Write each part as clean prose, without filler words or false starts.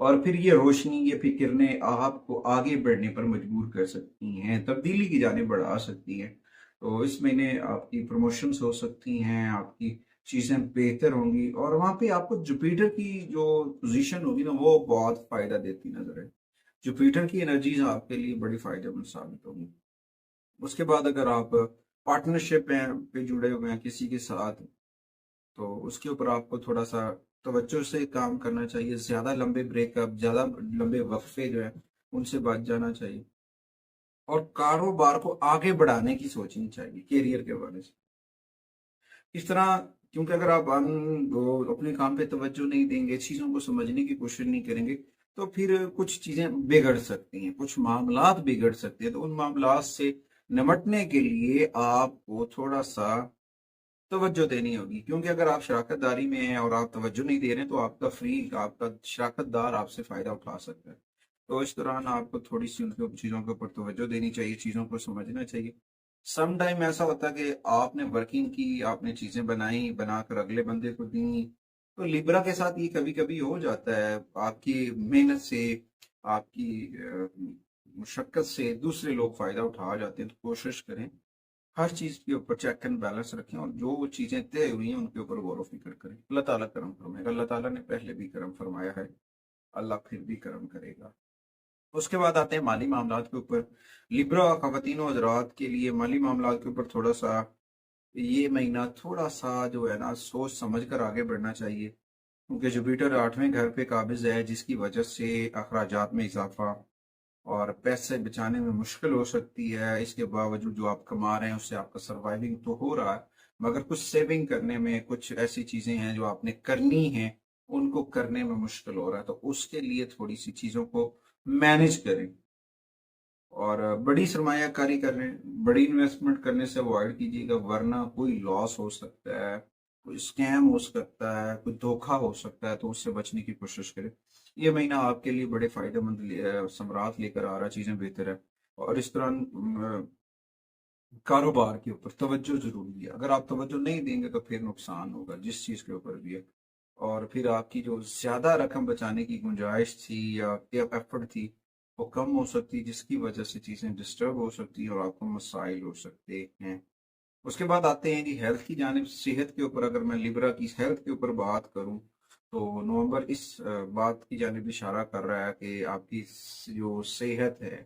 اور پھر یہ روشنی، یہ فکریں آپ کو آگے بڑھنے پر مجبور کر سکتی ہیں، تبدیلی کی جانب بڑھا سکتی ہیں۔ تو اس مہینے آپ کی پروموشنز ہو سکتی ہیں، آپ کی چیزیں بہتر ہوں گی، اور وہاں پہ آپ کو جوپیٹر کی جو پوزیشن ہوگی نا وہ بہت فائدہ دیتی نظر ہے۔ جوپیٹر کی انرجیز آپ کے لیے بڑی فائدہ مند ثابت ہوگی۔ اس کے بعد اگر آپ پارٹنرشپ پہ جڑے ہوئے ہیں کسی کے ساتھ، تو اس کے اوپر آپ کو تھوڑا سا توجہ سے کام کرنا چاہیے، زیادہ لمبے بریک اپ، زیادہ لمبے وقفے جو ہیں ان سے بچ جانا چاہیے، اور کاروبار کو آگے بڑھانے کی سوچنی چاہیے کیریئر کے بارے سے۔ اس طرح، کیونکہ اگر آپ اپنے کام پہ توجہ نہیں دیں گے، چیزوں کو سمجھنے کی کوشش نہیں کریں گے، تو پھر کچھ چیزیں بگڑ سکتی ہیں، کچھ معاملات بگڑ سکتے ہیں۔ تو ان معاملات سے نمٹنے کے لیے آپ کو تھوڑا سا توجہ دینی ہوگی، کیونکہ اگر آپ شراکت داری میں ہیں اور آپ توجہ نہیں دے رہے ہیں تو آپ کا شراکت دار آپ سے فائدہ اٹھا سکتا ہے۔ تو اس دوران آپ کو تھوڑی سی ان چیزوں کے اوپر توجہ دینی چاہیے، چیزوں کو سمجھنا چاہیے۔ سم ٹائم ایسا ہوتا ہے کہ آپ نے ورکنگ کی، آپ نے چیزیں بنائی، بنا کر اگلے بندے کو دیں، تو لیبرا کے ساتھ یہ کبھی کبھی ہو جاتا ہے، آپ کی محنت سے، آپ کی مشقت سے دوسرے لوگ فائدہ اٹھا جاتے ہیں۔ تو کوشش کریں ہر چیز کے اوپر چیک اینڈ بیلنس رکھیں، اور جو وہ چیزیں طے ہوئی ہیں ان کے اوپر غور و فکر کریں۔ اللہ تعالیٰ کرم فرمائے گا، اللہ تعالیٰ نے پہلے بھی کرم فرمایا ہے، اللہ پھر بھی کرم کرے گا۔ اس کے بعد آتے ہیں مالی معاملات کے اوپر۔ لیبرا خواتین و حضرات کے لیے مالی معاملات کے اوپر تھوڑا سا یہ مہینہ تھوڑا سا جو ہے نا سوچ سمجھ کر آگے بڑھنا چاہیے، کیونکہ جوپیٹر 8ویں گھر پہ قابض ہے، جس کی وجہ سے اخراجات میں اضافہ اور پیسے بچانے میں مشکل ہو سکتی ہے۔ اس کے باوجود جو آپ کما رہے ہیں اس سے آپ کا سروائیونگ تو ہو رہا ہے، مگر کچھ سیونگ کرنے میں، کچھ ایسی چیزیں ہیں جو آپ نے کرنی ہیں ان کو کرنے میں مشکل ہو رہا ہے۔ تو اس کے لیے تھوڑی سی چیزوں کو مینج کریں، اور بڑی سرمایہ کاری کریں، بڑی انویسٹمنٹ کرنے سے اوائڈ کیجیے گا، ورنہ کوئی لاس ہو سکتا ہے، کوئی اسکیم ہو سکتا ہے، کوئی دھوکہ ہو سکتا ہے، تو اس سے بچنے کی کوشش کریں۔ یہ مہینہ آپ کے لیے بڑے فائدہ مند ثمرات لے کر آ رہا، چیزیں بہتر ہے۔ اور اس طرح کاروبار کے اوپر توجہ ضروری ہے، اگر آپ توجہ نہیں دیں گے تو پھر نقصان ہوگا جس چیز کے اوپر بھی ہے، اور پھر آپ کی جو زیادہ رقم بچانے کی گنجائش تھی یا ایفرٹ تھی وہ کم ہو سکتی، جس کی وجہ سے چیزیں ڈسٹرب ہو سکتی ہیں اور آپ کو مسائل ہو سکتے ہیں۔ اس کے بعد آتے ہیں جی ہیلتھ کی جانب، صحت کے اوپر۔ اگر میں لیبرا کی ہیلتھ کے اوپر بات کروں تو نومبر اس بات کی جانب اشارہ کر رہا ہے کہ آپ کی جو صحت ہے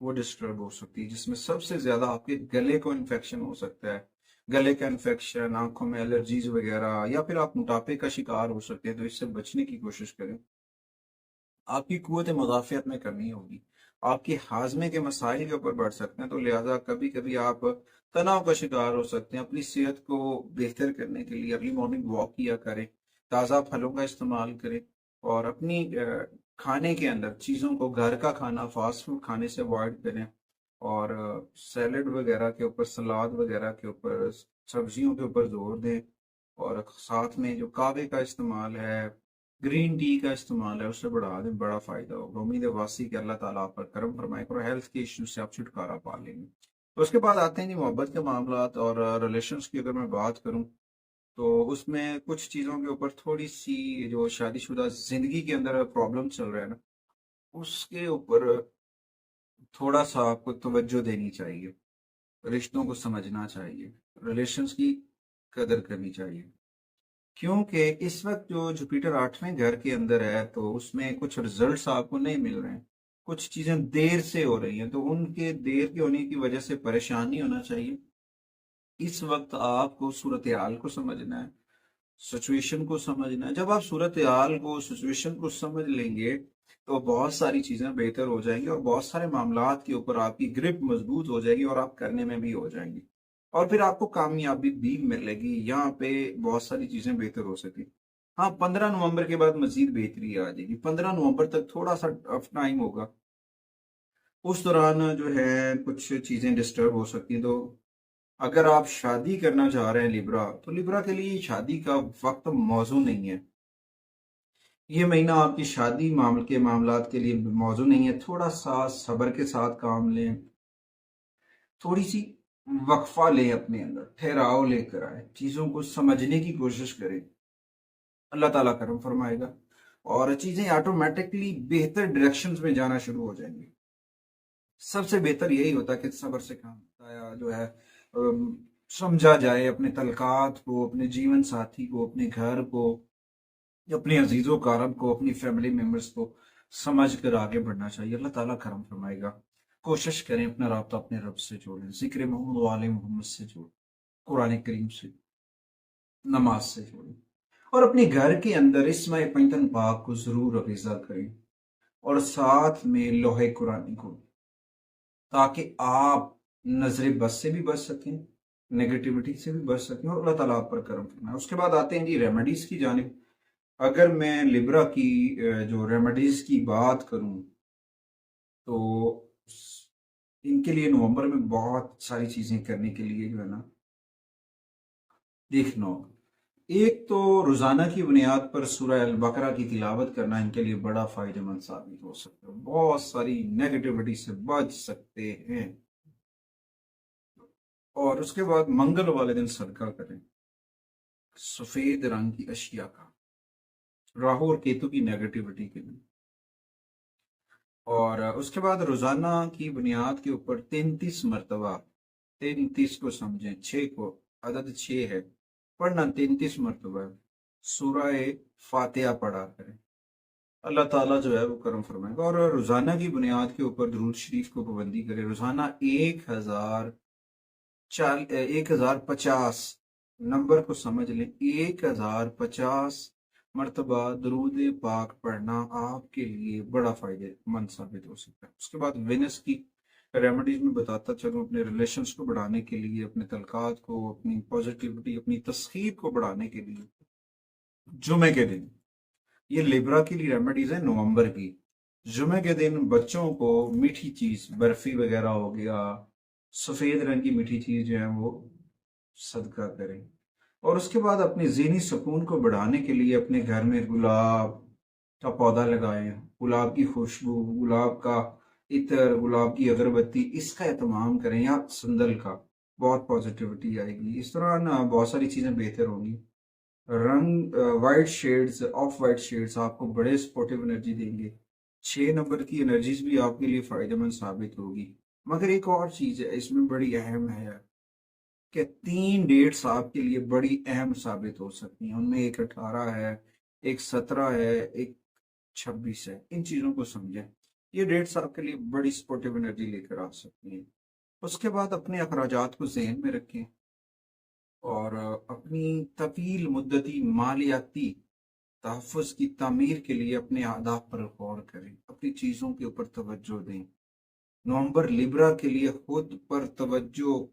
وہ ڈسٹرب ہو سکتی ہے، جس میں سب سے زیادہ آپ کے گلے کو انفیکشن ہو سکتا ہے، گلے کا انفیکشن، آنکھوں میں الرجیز وغیرہ، یا پھر آپ موٹاپے کا شکار ہو سکتے ہیں۔ تو اس سے بچنے کی کوشش کریں۔ آپ کی قوت مدافعت میں کمی ہوگی، آپ کی ہاضمے کے مسائل کے اوپر بڑھ سکتے ہیں، تو لہٰذا کبھی کبھی آپ تناؤ کا شکار ہو سکتے ہیں۔ اپنی صحت کو بہتر کرنے کے لیے ارلی مارننگ واک کیا کریں، تازہ پھلوں کا استعمال کریں، اور اپنی کھانے کے اندر چیزوں کو گھر کا کھانا، فاسٹ فوڈ کھانے سے اوائڈ کریں، اور سیلڈ وغیرہ کے اوپر، سلاد وغیرہ کے اوپر، سبزیوں کے اوپر زور دیں، اور ساتھ میں جو کعوے کا استعمال ہے، گرین ٹی کا استعمال ہے، اس سے بڑھا دیں، بڑا فائدہ ہوگا۔ امید ہے واسی کہ اللہ تعالیٰ آپ پر کرم فرمائے اور ہیلتھ کے ایشو سے آپ چھٹکارا پا لیں گے۔ تو اس کے بعد آتے ہیں جی محبت کے معاملات اور ریلیشنز کی۔ اگر میں بات کروں تو اس میں کچھ چیزوں کے اوپر تھوڑی سی جو شادی شدہ زندگی کے اندر پرابلم چل رہا ہے نا، اس کے اوپر تھوڑا سا آپ کو توجہ دینی چاہیے، رشتوں کو سمجھنا چاہیے، ریلیشنز کی قدر کرنی چاہیے، کیونکہ اس وقت جو جوپیٹر 8ویں گھر کے اندر ہے تو اس میں کچھ رزلٹس آپ کو نہیں مل رہے ہیں، کچھ چیزیں دیر سے ہو رہی ہیں، تو ان کے دیر کے ہونے کی وجہ سے پریشان نہیں ہونا چاہیے۔ اس وقت آپ کو صورتحال کو سمجھنا ہے، سچویشن کو سمجھنا ہے۔ جب آپ صورتحال کو، سچویشن کو سمجھ لیں گے تو بہت ساری چیزیں بہتر ہو جائیں گی، اور بہت سارے معاملات کے اوپر آپ کی گرپ مضبوط ہو جائے گی، اور آپ کرنے میں بھی ہو جائیں گی، اور پھر آپ کو کامیابی بھی ملے گی۔ یہاں پہ بہت ساری چیزیں بہتر ہو سکتی۔ ہاں، 15 نومبر کے بعد مزید بہتری آ جائے گی۔ 15 نومبر تک تھوڑا سا ٹف ٹائم ہوگا، اس دوران جو ہے کچھ چیزیں ڈسٹرب ہو سکتی ہیں۔ تو اگر آپ شادی کرنا چاہ رہے ہیں لیبرا، تو لیبرا کے لیے شادی کا وقت موزوں نہیں ہے، یہ مہینہ آپ کی شادی کے معاملات کے لیے موزوں نہیں ہے۔ تھوڑا سا صبر کے ساتھ کام لیں، تھوڑی سی وقفہ لیں، اپنے اندر ٹھہراؤ لے کر آئے، چیزوں کو سمجھنے کی کوشش کریں، اللہ تعالیٰ کرم فرمائے گا۔ اور چیزیں آٹومیٹکلی بہتر ڈائریکشنز میں جانا شروع ہو جائیں گی۔ سب سے بہتر یہی ہوتا ہے کہ صبر سے کام ہوتا ہے، جو ہے سمجھا جائے، اپنے تعلقات کو، اپنے جیون ساتھی کو، اپنے گھر کو، اپنے عزیز و اقارب کو، اپنی فیملی ممبرس کو سمجھ کر آگے بڑھنا چاہیے۔ اللہ تعالیٰ کرم فرمائے گا۔ کوشش کریں اپنا رابطہ اپنے رب سے جوڑیں، ذکر محمد و آل محمد سے جوڑیں، قرآن کریم سے، نماز سے جوڑیں، اور اپنے گھر کے اندر اس ماہ پنجتن پاک کو ضرور حفظہ کریں، اور ساتھ میں لوح قرآن کو، تاکہ آپ نظر بد سے بھی بچ سکیں، نیگیٹیوٹی سے بھی بچ سکیں، اور اللہ تعالیٰ آپ پر کرم فرمائے۔ اس کے بعد آتے ہیں جی ریمیڈیز کی جانب۔ اگر میں لیبرا کی جو ریمیڈیز کی بات کروں تو ان کے لیے نومبر میں بہت ساری چیزیں کرنے کے لیے جو ہے نا دیکھنا ہوگا۔ ایک تو روزانہ کی بنیاد پر سورہ البقرہ کی تلاوت کرنا ان کے لیے بڑا فائدہ مند ثابت ہو سکتا ہے، بہت ساری نیگیٹیوٹی سے بچ سکتے ہیں۔ اور اس کے بعد منگل والے دن صدقہ کریں سفید رنگ کی اشیاء کا، راہو اور کیتو کی نیگیٹیوٹی کے لیے۔ اور اس کے بعد روزانہ کی بنیاد کے اوپر 33 مرتبہ، 33 کو سمجھیں، 6 کو، عدد 6 ہے، پڑھنا 33 مرتبہ سورہ فاتحہ پڑھا کریں، اللہ تعالیٰ جو ہے وہ کرم فرمائے گا۔ اور روزانہ کی بنیاد کے اوپر درود شریف کو پابندی کرے، روزانہ 1050 نمبر کو سمجھ لیں، 1050 مرتبہ درود پاک پڑھنا آپ کے لیے بڑا فائدہ مند ثابت ہو سکتا ہے۔ اس کے بعد وینس کی ریمیڈیز میں بتاتا چلوں، اپنے ریلیشنز کو بڑھانے کے لیے، اپنے تعلقات کو، اپنی پازیٹیوٹی، اپنی تسخیر کو بڑھانے کے لیے جمعے کے دن، یہ لیبرا کے لیے ریمیڈیز ہیں نومبر کی، جمعے کے دن بچوں کو میٹھی چیز، برفی وغیرہ ہو گیا، سفید رنگ کی میٹھی چیز جو ہے وہ صدقہ کریں۔ اور اس کے بعد اپنی ذہنی سکون کو بڑھانے کے لیے اپنے گھر میں گلاب کا پودا لگائیں، گلاب کی خوشبو، گلاب کا عطر، گلاب کی اگربتی، اس کا اہتمام کریں، یا سندل کا، بہت پازیٹیوٹی آئے گی۔ اس طرح بہت ساری چیزیں بہتر ہوں گی۔ رنگ white sheds, of white sheds آپ کو بڑے سپورٹیو انرجی دیں گے۔ 6 نمبر کی انرجیز بھی آپ کے لیے فائدہ مند ثابت ہوگی۔ مگر ایک اور چیز ہے اس میں بڑی اہم ہے کہ 3 ڈیٹس آپ کے لیے بڑی اہم ثابت ہو سکتی ہیں، ان میں ایک 18 ہے، ایک 17 ہے، ایک 26 ہے۔ ان چیزوں کو سمجھیں، یہ ڈیٹس آپ کے لیے بڑی سپورٹیو انرجی لے کر آ سکتی ہیں۔ اس کے بعد اپنے اخراجات کو ذہن میں رکھیں، اور اپنی طویل مدتی مالیاتی تحفظ کی تعمیر کے لیے اپنے اہداف پر غور کریں، اپنی چیزوں کے اوپر توجہ دیں۔ نومبر لیبرا کے لیے خود پر توجہ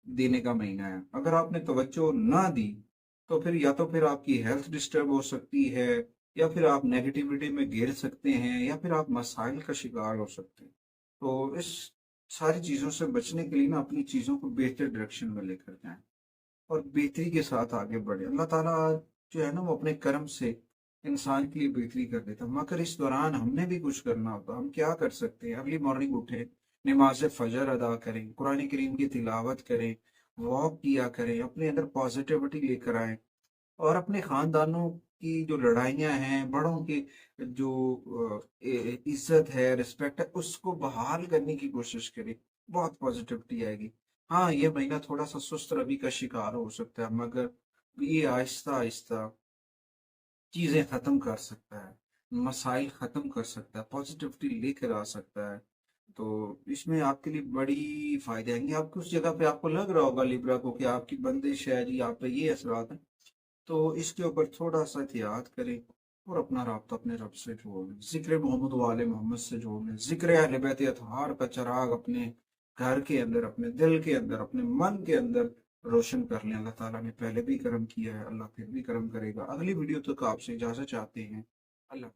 دینے کا مہینہ ہے۔ اگر آپ نے توجہ نہ دی تو پھر یا تو پھر آپ کی ہیلتھ ڈسٹرب ہو سکتی ہے، یا پھر آپ نیگیٹیوٹی میں گر سکتے ہیں، یا پھر آپ مسائل کا شکار ہو سکتے ہیں۔ تو اس ساری چیزوں سے بچنے کے لیے نا اپنی چیزوں کو بہتر ڈائریکشن میں لے کر جائیں اور بہتری کے ساتھ آگے بڑھیں۔ اللہ تعالیٰ جو ہے نا وہ اپنے کرم سے انسان کے لیے بہتری کر دیتا، مگر اس دوران ہم نے بھی کچھ کرنا ہوتا۔ ہم کیا کر سکتے ہیں؟ ارلی مارننگ اٹھیں، نماز فجر ادا کریں، قرآن کریم کی تلاوت کریں، واک کیا کریں، اپنے اندر پازیٹیوٹی لے کر آئیں، اور اپنے خاندانوں کی جو لڑائیاں ہیں، بڑوں کی جو عزت ہے، رسپیکٹ ہے، اس کو بحال کرنے کی کوشش کریں، بہت پازیٹیوٹی آئے گی۔ ہاں یہ مہینہ تھوڑا سا سست روی کا شکار ہو سکتا ہے، مگر یہ آہستہ آہستہ چیزیں ختم کر سکتا ہے، مسائل ختم کر سکتا ہے، پازیٹیوٹی لے کر آ سکتا ہے۔ تو اس میں آپ کے لیے بڑی فائدے آئیں گے۔ آپ کو اس جگہ پہ آپ کو لگ رہا ہوگا لیبرا کو کہ آپ کی بندش ہے جی، آپ پہ یہ اثرات ہیں، تو اس کے اوپر تھوڑا سا احتیاط کریں، اور اپنا رابطہ اپنے رب سے جوڑ لیں، ذکر محمد و آل محمد سے جوڑ لیں، ذکر اہل بیت اطہار کا چراغ اپنے گھر کے اندر، اپنے دل کے اندر، اپنے من کے اندر روشن کر لیں۔ اللہ تعالیٰ نے پہلے بھی کرم کیا ہے، اللہ پھر بھی کرم کرے گا۔ اگلی ویڈیو تک آپ سے اجازت چاہتے ہیں، اللہ